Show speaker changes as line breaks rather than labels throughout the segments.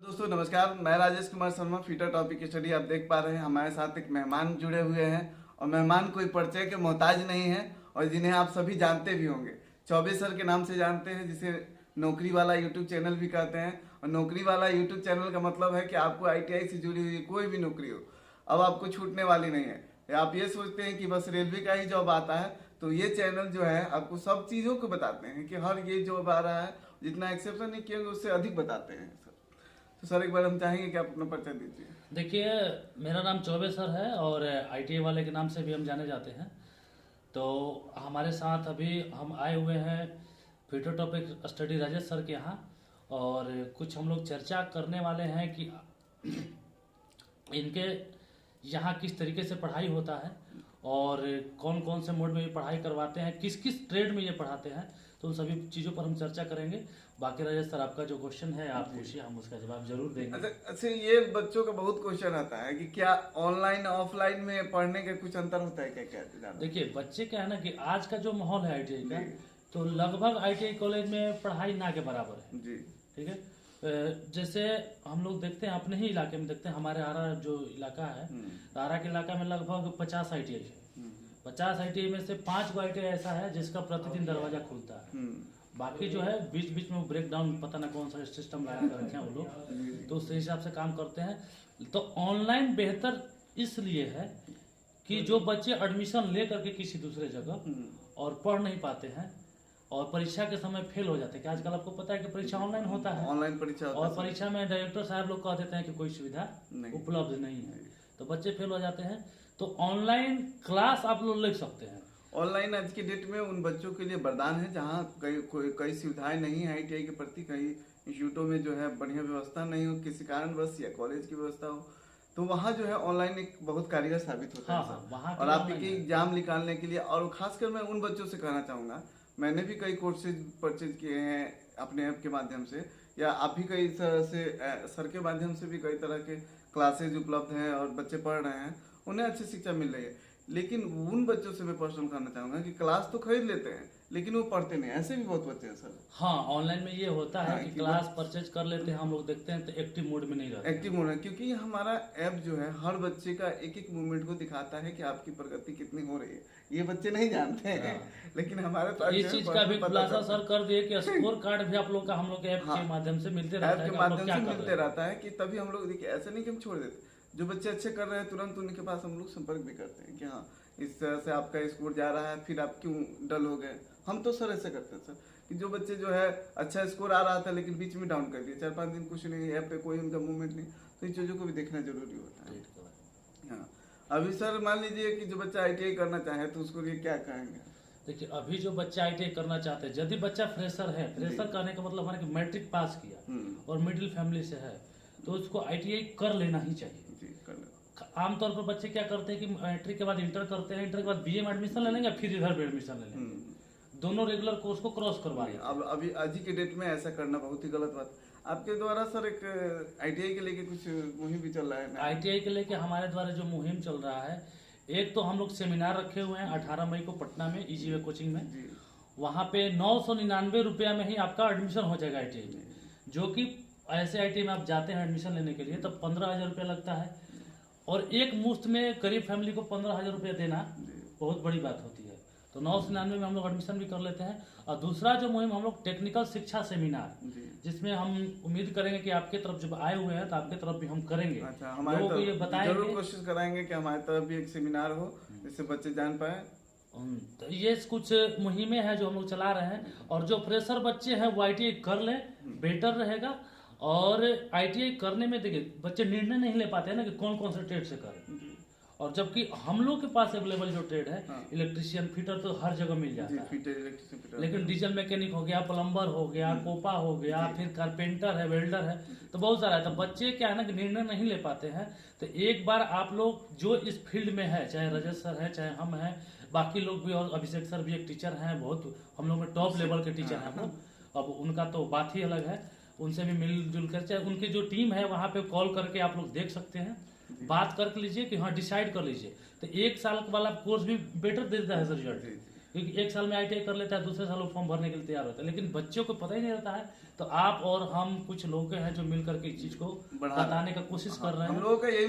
दोस्तों नमस्कार, मैं Rajesh Kumar Sharma, fitter topic study आप देख पा रहे हैं। हमारे साथ एक मेहमान जुड़े हुए हैं और मेहमान कोई परिचय के मोहताज नहीं है और जिन्हें आप सभी जानते भी होंगे। चौबे सर के नाम से जानते हैं, जिसे नौकरी वाला यूट्यूब चैनल भी कहते हैं। और नौकरी वाला यूट्यूब चैनल का मतलब है कि आपको ITI से जुड़ी हुई कोई भी नौकरी हो, अब आपको छूटने वाली नहीं है। आप ये सोचते हैं कि बस रेलवे का ही जॉब आता है, तो ये चैनल जो है आपको सब चीज़ों को बताते हैं कि हर ये जॉब आ रहा है, जितना एक्सेप्शन नहीं किया उससे अधिक बताते हैं सर। तो सर एक बार हम चाहेंगे कि आप अपना परिचय दीजिए।
देखिए, मेरा नाम चौबे सर है और ITI वाले के नाम से भी हम जाने जाते हैं। तो हमारे साथ अभी हम आए हुए हैं fitter topic study Rajesh sir के यहाँ, और कुछ हम लोग चर्चा करने वाले हैं कि इनके यहाँ किस तरीके से पढ़ाई होता है और कौन कौन से मोड में ये पढ़ाई करवाते हैं, किस किस ट्रेड में ये पढ़ाते हैं। तो उन सभी चीज़ों पर हम चर्चा करेंगे। बाकी राजेश सर, आपका जो क्वेश्चन है आप पूछिए, हम उसका जवाब जरूर देंगे।
अच्छा, ये बच्चों का बहुत क्वेश्चन आता है कि क्या ऑनलाइन ऑफलाइन में पढ़ने का कुछ अंतर होता है क्या? क्या
देखिए, बच्चे क्या है ना कि आज का जो माहौल है ITI का, तो लगभग ITI कॉलेज में पढ़ाई ना के बराबर है
जी।
ठीक है। जैसे हम लोग देखते हैं अपने ही इलाके में, देखते हैं हमारे आरा जो इलाका है, तो आरा के इलाका में लगभग 50 ITI है। 50 ITI में से 5 गो ITI ऐसा है जिसका प्रतिदिन दरवाजा खुलता है। बाकी जो है बीच बीच में वो ब्रेक डाउन, पता ना कौन सा सिस्टम लगा कर रखे हैं वो लोग, तो उस हिसाब से काम करते हैं। तो ऑनलाइन बेहतर इसलिए है कि जो बच्चे एडमिशन ले करके किसी दूसरे जगह और पढ़ नहीं पाते हैं और परीक्षा के समय फेल हो जाते हैं, कि आजकल आपको पता है कि परीक्षा ऑनलाइन होता है,
ऑनलाइन परीक्षा होता
और
है।
परीक्षा में डायरेक्टर साहब लोग कह देते हैं कि कोई सुविधा उपलब्ध नहीं है, तो बच्चे फेल हो जाते हैं। तो ऑनलाइन क्लास आप लोग ले सकते हैं।
ऑनलाइन आज की डेट में उन बच्चों के लिए वरदान है जहाँ कई सुविधाएं नहीं है ITI के प्रति। कई इंस्टीट्यूटों में जो है बढ़िया व्यवस्था नहीं हो किसी कारण बस, या कॉलेज की व्यवस्था हो, तो वहाँ जो है ऑनलाइन एक बहुत कारगर साबित होता है सर। और आपके एग्जाम निकालने के लिए, और खासकर मैं उन बच्चों से कहना चाहूँगा, मैंने भी कई कोर्सेज परचेज किए हैं अपने ऐप के माध्यम से, या आप भी कई तरह से सर के माध्यम से भी कई तरह के क्लासेज उपलब्ध हैं और बच्चे पढ़ रहे हैं, उन्हें अच्छी शिक्षा मिल रही है। लेकिन उन बच्चों से मैं पर्सनल करना चाहूँगा कि क्लास तो खरीद लेते हैं लेकिन वो पढ़ते नहीं, ऐसे भी बहुत बच्चे हैं सर।
हाँ, ऑनलाइन में ये होता है कि क्लास परचेज कर लेते हैं, हम लोग देखते हैं तो एक्टिव मोड में नहीं रहते।
एक्टिव मोड है क्योंकि हमारा ऐप जो है हर बच्चे का एक एक मूवमेंट को दिखाता है कि आपकी प्रगति कितनी हो रही है। ये बच्चे नहीं जानते हैं लेकिन हमारे पास
इस चीज का भी खुलासा सर कर दिए कि स्कोर कार्ड भी आप लोग का हम लोग के ऐप के माध्यम से मिलते रहता है,
ऐप के माध्यम से मिलते रहता है कि तभी हम लोग देखिए, ऐसा नहीं कि हम छोड़ देते। जो बच्चे अच्छे कर रहे हैं तुरंत उनके पास हम लोग संपर्क भी करते हैं कि हाँ इस तरह से आपका स्कोर जा रहा है, फिर आप क्यों डल हो गए। हम तो सर ऐसे करते हैं सर कि जो बच्चे जो है अच्छा स्कोर आ रहा था लेकिन बीच में डाउन कर दिए, 4-5 दिन कुछ नहीं, ऐप पे कोई उनका मूवमेंट नहीं, तो इन चीज़ों को भी देखना जरूरी होता है। हाँ, अभी सर मान लीजिए कि जो बच्चा ITI करना चाहे तो उसको लिए क्या कहेंगे?
देखिए, अभी जो बच्चा ITI करना चाहते हैं, यदि बच्चा फ्रेशर है, फ्रेशर करने का मतलब है कि मैट्रिक पास किया और मिडिल फैमिली से है, तो उसको ITI कर लेना ही चाहिए। आमतौर पर बच्चे क्या करते हैं कि मैट्रिक के बाद इंटर करते हैं, इंटर के बाद BA में एडमिशन ले लेंगे, फिर इधर भी एडमिशन ले लेंगे, दोनों रेगुलर कोर्स को क्रॉस करवा लेंगे।
अब अभी आज ही के डेट में ऐसा करना बहुत ही गलत बात। आपके द्वारा सर एक ITI के लेके कुछ मुहिम भी चल रहा है ना?
ITI के लेके हमारे द्वारा जो मुहिम चल रहा है, एक तो हम लोग सेमिनार रखे हुए हैं 18 मई को पटना में इजी वे कोचिंग में। वहाँ पे 999 रुपया में ही आपका एडमिशन हो जाएगा ITI में, जो कि ऐसे ITI में आप जाते हैं एडमिशन लेने के लिए तब 15,000 रुपया लगता है, और एक मुश्त में गरीब फैमिली को 15,000 रुपया देना बहुत बड़ी बात होती है। तो 999 में हम लोग एडमिशन भी कर लेते हैं। और दूसरा जो मुहिम हम लोग टेक्निकल शिक्षा सेमिनार, जिसमें हम उम्मीद करेंगे कि आपके तरफ जब आए हुए हैं तो आपके तरफ भी हम करेंगे।
अच्छा, हमारे तो ये बताएंगे, जरूर कोशिश कराएंगे कि हमारे तरफ भी एक सेमिनार हो जिससे बच्चे जान पाए।
तो ये कुछ मुहिमें हैं जो हम लोग चला रहे हैं, और जो फ्रेशर बच्चे हैं वो ITI कर लें, बेटर रहेगा। और ITI करने में देखिए बच्चे निर्णय नहीं ले पाते हैं ना कि कौन कौन से ट्रेड से करें, और जबकि हम लोग के पास अवेलेबल जो ट्रेड है, इलेक्ट्रिशियन, फिटर तो हर जगह मिल जाता है, लेकिन डीजल मैकेनिक हो गया, प्लम्बर हो गया, कोपा हो गया, फिर कारपेंटर है, वेल्डर है, तो बहुत सारा है। तो बच्चे क्या है ना कि निर्णय नहीं ले पाते हैं। तो एक बार आप लोग जो इस फील्ड में है, चाहे रजत सर है, चाहे हम हैं, बाकी लोग भी, और अभिषेक सर भी एक टीचर हैं, बहुत हम लोग में टॉप लेवल के टीचर हैं वो, अब उनका तो बात ही अलग है, उनसे भी मिलजुल कर, चाहे उनकी जो टीम है वहाँ पे कॉल करके आप लोग देख सकते हैं, बात कर लीजिए कि हाँ डिसाइड कर लीजिए। तो 1 साल वाला कोर्स भी बेटर देता है सर रिजल्ट। क्योंकि एक साल में ITI कर लेता है, दूसरे साल वो फॉर्म भरने के लिए तैयार होता है, लेकिन बच्चों को पता ही नहीं रहता है। तो आप और हम कुछ लोग हैं जो मिल करके इस चीज को बताने का कोशिश कर रहे
हम
हैं।
लोगों का यही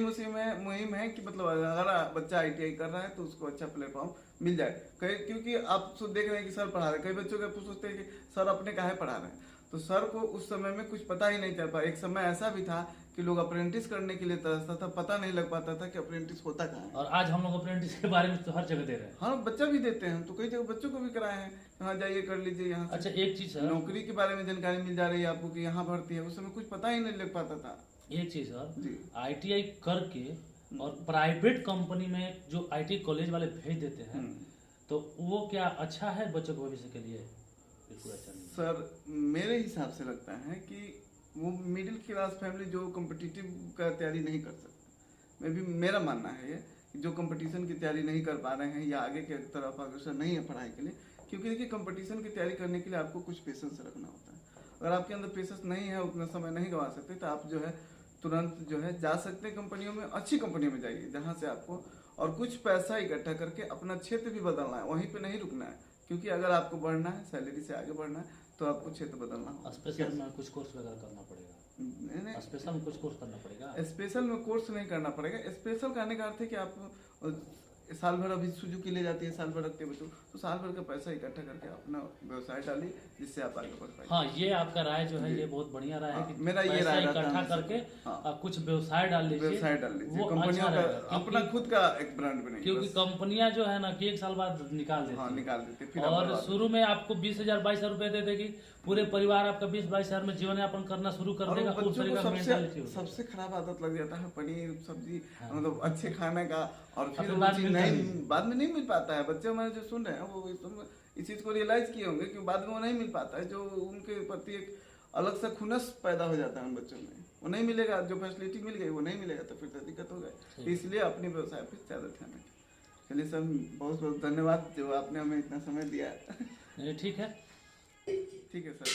मुहिम है कि मतलब अगर बच्चा ITI कर रहा है तो उसको अच्छा प्लेटफॉर्म मिल जाए। क्योंकि आप तो देख रहे हैं कि सर पढ़ा रहे हैं, कई बच्चों का सोचते हैं कि सर अपने काहे पढ़ा रहे हैं, तो सर को उस समय में कुछ पता ही नहीं चल पाया। एक समय ऐसा भी था कि लोग अप्रेंटिस करने के लिए तरसता था, पता नहीं लग पाता था कि अप्रेंटिस होता कहाँ है।
और आज हम लोग अप्रेंटिस के बारे में तो हर जगह दे रहे हैं।
हाँ, बच्चा भी देते हैं, तो कई जगह बच्चों को भी कराए हैं, यहाँ जाइए कर लीजिए। यहाँ से
अच्छा, एक चीज सर,
नौकरी के बारे में जानकारी मिल जा रही है आपको कि यहाँ भर्ती है, उस समय कुछ पता ही नहीं लग पाता था।
एक चीज सर,
जी।
ITI करके और प्राइवेट कंपनी में जो ITI कॉलेज वाले भेज देते हैं, तो वो क्या अच्छा है बच्चों के भविष्य के लिए? बिल्कुल अच्छा नहीं
सर मेरे हिसाब से लगता है कि वो मिडिल क्लास फैमिली जो कॉम्पिटिटिव का तैयारी नहीं कर सकते, मेरा मानना है ये कि जो कंपटीशन की तैयारी नहीं कर पा रहे हैं या आगे की तरफ अग्रसर नहीं है पढ़ाई के लिए, क्योंकि देखिए कंपटीशन की तैयारी करने के लिए आपको कुछ पेशेंस रखना होता है। अगर आपके अंदर पेशेंस नहीं है, उतना समय नहीं गंवा सकते, तो आप जो है तुरंत जो है जा सकते हैं कंपनियों में, अच्छी कंपनियों में जाइए जहाँ से आपको और कुछ पैसा इकट्ठा करके अपना क्षेत्र भी बदलना है, वहीं पे नहीं रुकना है। क्योंकि अगर आपको बढ़ना है, सैलरी से आगे बढ़ना है, तो आपको क्षेत्र बदलना होगा।
स्पेशल में कुछ कोर्स वगैरह करना पड़ेगा?
नहीं,
स्पेशल में कुछ कोर्स करना पड़ेगा?
स्पेशल में कोर्स नहीं करना पड़ेगा। स्पेशल करने का अर्थ है कि आप साल भर, अभी सुजुकी ले जाती है साल भर रखते बच्चों, तो साल भर का पैसा इकट्ठा करके अपना व्यवसाय डालिए, जिससे आप आगे बढ़ पाएंगे।
हाँ, ये आपका राय जो है ये बहुत बढ़िया राय है कि
मेरा ये
पैसा
राय रहता है
इकट्ठा
हमेशा।
करके
हाँ।
कुछ व्यवसाय डाल लीजिए,
व्यवसाय डाल लीजिए,
वो
कंपनियों
अच्छा
का
रहेगा।
अपना खुद का एक ब्रांड बनेगा।
क्योंकि कंपनियां जो है ना कि एक साल बाद निकाल देती
हाँ,
हैं।
निकाल देते, फिर
और शुरू में आपको 20,000 22,000 रुपए दे देगी, पूरे परिवार आपका 20-22,000 में जीवन यापन करना शुरू कर
और
देगा।
बच्चों
उस तरह
को
का मेंटालिटी होगी।
सबसे खराब आदत लग जाता है पनीर सब्जी, मतलब अच्छे खाने का, और फिर
फिर
वो
बाद
चीज़
में
बाद में नहीं मिल पाता है। बच्चे हमारे जो सुन रहे हैं वो इस चीज़ को रियलाइज किए होंगे कि बाद में वो नहीं मिल पाता है, जो उनके प्रति एक अलग सा खुनस पैदा हो जाता है उन बच्चों में, वो नहीं मिलेगा। जो फैसिलिटी मिल गई वो नहीं मिलेगा, तो फिर तो दिक्कत हो जाए। तो इसलिए अपने व्यवसाय पर ज़्यादा ध्यान रखें। चलिए सर, बहुत बहुत धन्यवाद जो आपने हमें इतना समय दिया।
ठीक है।
ठीक है सर।